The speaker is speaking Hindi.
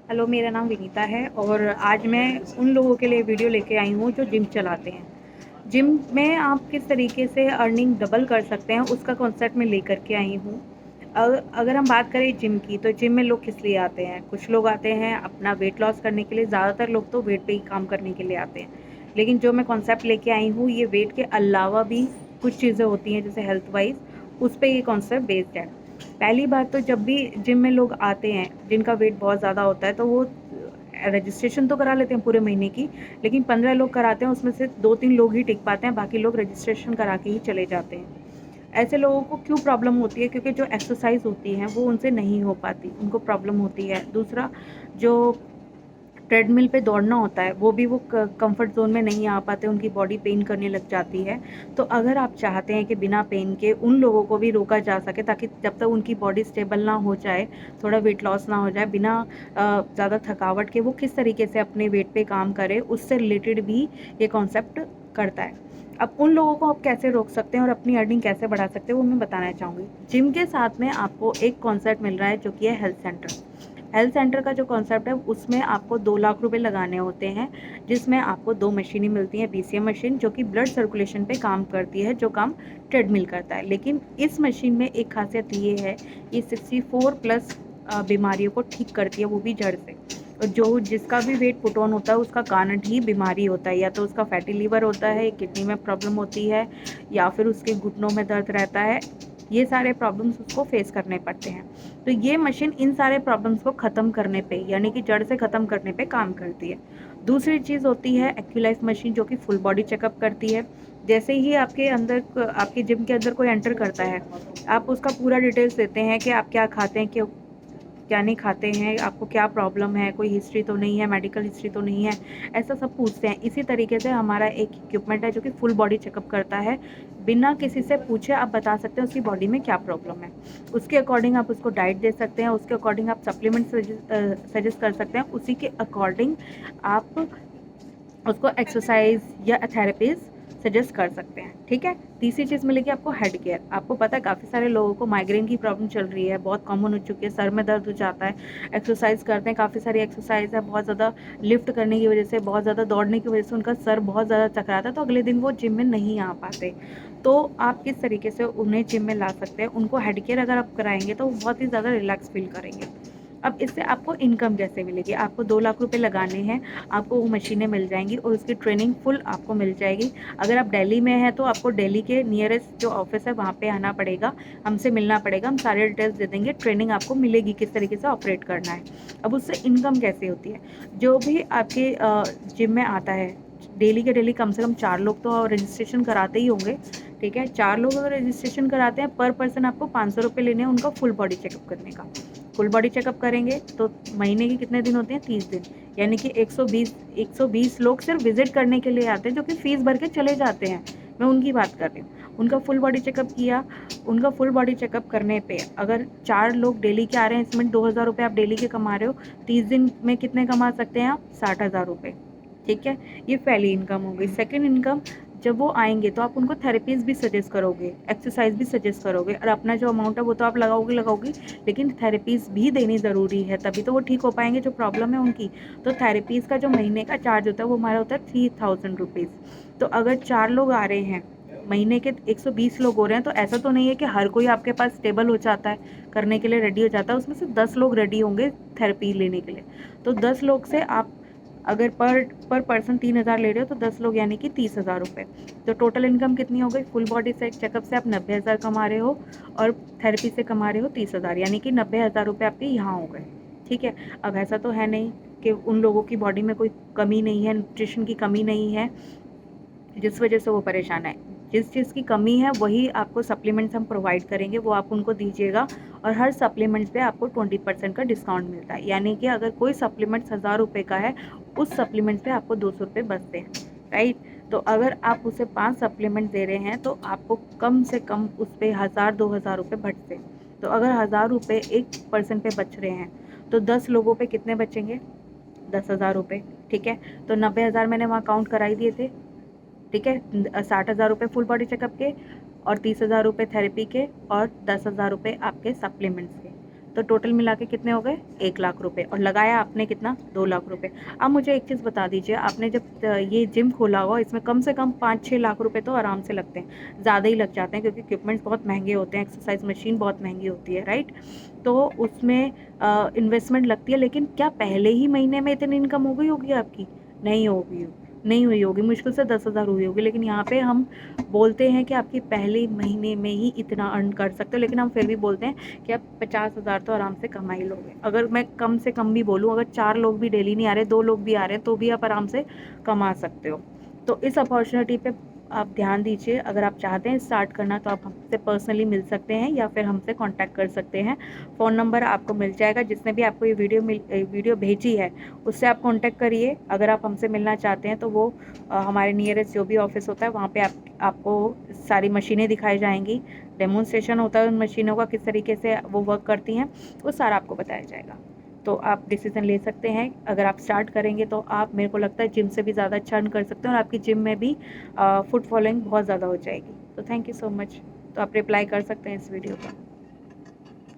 हेलो, मेरा नाम विनीता है और आज मैं उन लोगों के लिए वीडियो लेके आई हूँ जो जिम चलाते हैं। जिम में आप किस तरीके से अर्निंग डबल कर सकते हैं, उसका कॉन्सेप्ट मैं लेकर के आई हूँ। अगर हम बात करें जिम की, तो जिम में लोग किस लिए आते हैं? कुछ लोग आते हैं अपना वेट लॉस करने के लिए, ज़्यादातर लोग तो वेट पे ही काम करने के लिए आते हैं। लेकिन जो मैं कॉन्सेप्ट लेके आई हूँ, ये वेट के अलावा भी कुछ चीज़ें होती हैं, जैसे हेल्थ वाइज, उस पे ये कॉन्सेप्ट बेस्ड है। पहली बात तो जब भी जिम में लोग आते हैं जिनका वेट बहुत ज़्यादा होता है, तो वो रजिस्ट्रेशन तो करा लेते हैं पूरे महीने की, लेकिन 15 लोग कराते हैं, उसमें से 2-3 लोग ही टिक पाते हैं, बाकी लोग रजिस्ट्रेशन करा के ही चले जाते हैं। ऐसे लोगों को क्यों प्रॉब्लम होती है? क्योंकि जो एक्सरसाइज होती है वो उनसे नहीं हो पाती, उनको प्रॉब्लम होती है। दूसरा, जो ट्रेडमिल पे दौड़ना होता है वो भी वो कंफर्ट जोन में नहीं आ पाते, उनकी बॉडी पेन करने लग जाती है। तो अगर आप चाहते हैं कि बिना पेन के उन लोगों को भी रोका जा सके, ताकि जब तक उनकी बॉडी स्टेबल ना हो जाए, थोड़ा वेट लॉस ना हो जाए, बिना ज़्यादा थकावट के वो किस तरीके से अपने वेट पे काम करे, उससे रिलेटेड भी ये कॉन्सेप्ट करता है। अब उन लोगों को आप कैसे रोक सकते हैं और अपनी अर्निंग कैसे बढ़ा सकते हैं, वो मैं बताना चाहूँगी। जिम के साथ में आपको एक कॉन्सेप्ट मिल रहा है जो कि है हेल्थ सेंटर। हेल्थ सेंटर का जो कॉन्सेप्ट है, उसमें आपको 2 लाख रुपए लगाने होते हैं, जिसमें आपको 2 मशीनें मिलती हैं। बीसीएम मशीन जो कि ब्लड सर्कुलेशन पे काम करती है, जो काम ट्रेडमिल करता है। लेकिन इस मशीन में एक खासियत ये है, ये 64 प्लस बीमारियों को ठीक करती है, वो भी जड़ से। और जो जिसका भी वेट पुट ऑन होता है, उसका कारण ही बीमारी होता है। या तो उसका फैटी लीवर होता है, किडनी में प्रॉब्लम होती है, या फिर उसके घुटनों में दर्द रहता है। ये सारे प्रॉब्लम्स उसको फेस करने पड़ते हैं। तो ये मशीन इन सारे प्रॉब्लम्स को ख़त्म करने पे, यानी कि जड़ से ख़त्म करने पे काम करती है। दूसरी चीज़ होती है एक्यूलाइफ मशीन, जो कि फुल बॉडी चेकअप करती है। जैसे ही आपके अंदर, आपके जिम के अंदर कोई एंटर करता है, आप उसका पूरा डिटेल्स देते हैं कि आप क्या खाते हैं, क्या नहीं खाते हैं, आपको क्या प्रॉब्लम है, कोई हिस्ट्री तो नहीं है, मेडिकल हिस्ट्री तो नहीं है, ऐसा सब पूछते हैं। इसी तरीके से हमारा एक इक्विपमेंट है जो कि फुल बॉडी चेकअप करता है। बिना किसी से पूछे आप बता सकते हैं उसकी बॉडी में क्या प्रॉब्लम है। उसके अकॉर्डिंग आप उसको डाइट दे सकते हैं, उसके अकॉर्डिंग आप सप्लीमेंट सजेस्ट कर सकते हैं, उसी के अकॉर्डिंग आप उसको एक्सरसाइज या थेरेपीज सजेस्ट कर सकते हैं। ठीक है। तीसरी चीज़ मिलेगी आपको हेड केयर। आपको पता है काफ़ी सारे लोगों को माइग्रेन की प्रॉब्लम चल रही है, बहुत कॉमन हो चुकी है, सर में दर्द हो जाता है, एक्सरसाइज करते हैं, काफ़ी सारी एक्सरसाइज है, बहुत ज़्यादा लिफ्ट करने की वजह से, बहुत ज़्यादा दौड़ने की वजह से उनका सर बहुत ज़्यादा चकराता है, तो अगले दिन वो जिम में नहीं आ पाते। तो आप किस तरीके से उन्हें जिम में ला सकते हैं? उनको हेड केयर अगर आप कराएंगे तो वो बहुत ही ज़्यादा रिलैक्स फील करेंगे। अब इससे आपको इनकम कैसे मिलेगी? आपको 2 लाख रुपए लगाने हैं, आपको वो मशीनें मिल जाएंगी और उसकी ट्रेनिंग फुल आपको मिल जाएगी। अगर आप दिल्ली में हैं तो आपको दिल्ली के नियरेस्ट जो ऑफिस है वहाँ पे आना पड़ेगा, हमसे मिलना पड़ेगा, हम सारे डिटेल्स दे देंगे, ट्रेनिंग आपको मिलेगी किस तरीके से ऑपरेट करना है। अब उससे इनकम कैसे होती है? जो भी आपके जिम में आता है, डेली के डेली कम से कम 4 लोग तो रजिस्ट्रेशन कराते ही होंगे। ठीक है, 4 लोग अगर रजिस्ट्रेशन कराते हैं, पर पर्सन आपको 500 रुपये लेने हैं उनका फुल बॉडी चेकअप करने का। फुल बॉडी चेकअप करेंगे तो महीने के कितने दिन होते हैं? 30 दिन। यानी कि 120 लोग सिर्फ विजिट करने के लिए आते हैं, जो कि फीस भर के चले जाते हैं। मैं उनकी बात कर रही हूँ। उनका फुल बॉडी चेकअप किया, उनका फुल बॉडी चेकअप करने पे अगर 4 लोग डेली के आ रहे हैं, इसमें 2,000 रुपये आप डेली के कमा रहे हो, 30 दिन में कितने कमा सकते हैं आप? 60,000 रुपये। ठीक है, ये पहली इनकम हो गई। सेकेंड इनकम, जब वो आएंगे तो आप उनको थेरेपीज भी सजेस्ट करोगे, एक्सरसाइज भी सजेस्ट करोगे, और अपना जो अमाउंट है वो तो आप लगाओगे, लेकिन थेरेपीज़ भी देनी ज़रूरी है, तभी तो वो ठीक हो पाएंगे जो प्रॉब्लम है उनकी। तो थेरेपीज़ का जो महीने का चार्ज होता है वो हमारा होता है 3000 रुपीज़। तो अगर 4 लोग आ रहे हैं, महीने के 120 लोग हो रहे हैं, तो ऐसा तो नहीं है कि हर कोई आपके पास स्टेबल हो जाता है, करने के लिए रेडी हो जाता है। उसमें से 10 लोग रेडी होंगे थेरेपी लेने के लिए। तो 10 लोग से आप अगर पर पर्सन 3,000 ले रहे हो, तो 10 लोग यानी कि 30,000 रुपये। तो टोटल इनकम कितनी हो गई? फुल बॉडी से चेकअप से आप 90,000 कमा रहे हो, और थेरेपी से कमा रहे हो 30,000, यानी कि 90,000 रुपये आपके यहाँ हो गए। ठीक है। अब ऐसा तो है नहीं कि उन लोगों की बॉडी में कोई कमी नहीं है, न्यूट्रिशन की कमी नहीं है, जिस वजह से वो परेशान है। जिस चीज़ की कमी है वही आपको सप्लीमेंट्स हम प्रोवाइड करेंगे, वो आप उनको दीजिएगा, और हर सप्लीमेंट्स पे आपको 20% का डिस्काउंट मिलता है। यानी कि अगर कोई सप्लीमेंट्स 1,000 रुपये का है, उस सप्लीमेंट्स पे आपको 200 रुपये बचते हैं। राइट। तो अगर आप उसे 5 सप्लीमेंट दे रहे हैं, तो आपको कम से कम उस पर 1,000-2,000 रुपये बचते हैं। तो अगर 1,000 रुपये एक पर्सन पे बच रहे हैं, तो 10 लोगों पे कितने बचेंगे? 10,000 रुपये। ठीक है। तो 90,000 मैंने वहाँ काउंट कराई दिए थे। ठीक है, 60,000 रुपये फुल बॉडी चेकअप के, और 30,000 रुपये थेरेपी के, और 10,000 रुपये आपके सप्लीमेंट्स के। तो टोटल मिला के कितने हो गए 1 लाख रुपए, और लगाया आपने कितना 2 लाख रुपए। अब मुझे एक चीज़ बता दीजिए, आपने जब ये जिम खोला होगा, इसमें कम से कम 5-6 लाख रुपए तो आराम से लगते हैं, ज़्यादा ही लग जाते हैं, क्योंकि इक्विपमेंट्स बहुत महंगे होते हैं, एक्सरसाइज मशीन बहुत महंगी होती है, राइट। तो उसमें इन्वेस्टमेंट लगती है, लेकिन क्या पहले ही महीने में इतनी इनकम हो गई होगी आपकी? नहीं होगी, नहीं हुई होगी, मुश्किल से 10,000 हुई होगी। लेकिन यहाँ पे हम बोलते हैं कि आपकी पहले महीने में ही इतना अर्न कर सकते हो, लेकिन हम फिर भी बोलते हैं कि आप 50,000 तो आराम से कमा ही लोगे। अगर मैं कम से कम भी बोलूँ, अगर 4 लोग भी डेली नहीं आ रहे, 2 लोग भी आ रहे हैं, तो भी आप आराम से कमा सकते हो। तो इस अपॉर्चुनिटी पे आप ध्यान दीजिए। अगर आप चाहते हैं स्टार्ट करना, तो आप हमसे पर्सनली मिल सकते हैं या फिर हमसे कांटेक्ट कर सकते हैं। फ़ोन नंबर आपको मिल जाएगा, जिसने भी आपको ये वीडियो भेजी है उससे आप कांटेक्ट करिए। अगर आप हमसे मिलना चाहते हैं तो वो हमारे नियरेस्ट जो भी ऑफिस होता है वहाँ पे आपको सारी मशीनें दिखाई जाएंगी, डेमोन्स्ट्रेशन होता है उन मशीनों का, किस तरीके से वो वर्क करती हैं, वो सारा आपको बताया जाएगा। तो आप डिसीज़न ले सकते हैं। अगर आप स्टार्ट करेंगे तो आप, मेरे को लगता है, जिम से भी ज़्यादा अच्छा अर्न कर सकते हैं, और आपकी जिम में भी फुट फॉलोइंग बहुत ज़्यादा हो जाएगी। तो थैंक यू सो मच। तो आप रिप्लाई कर सकते हैं इस वीडियो का।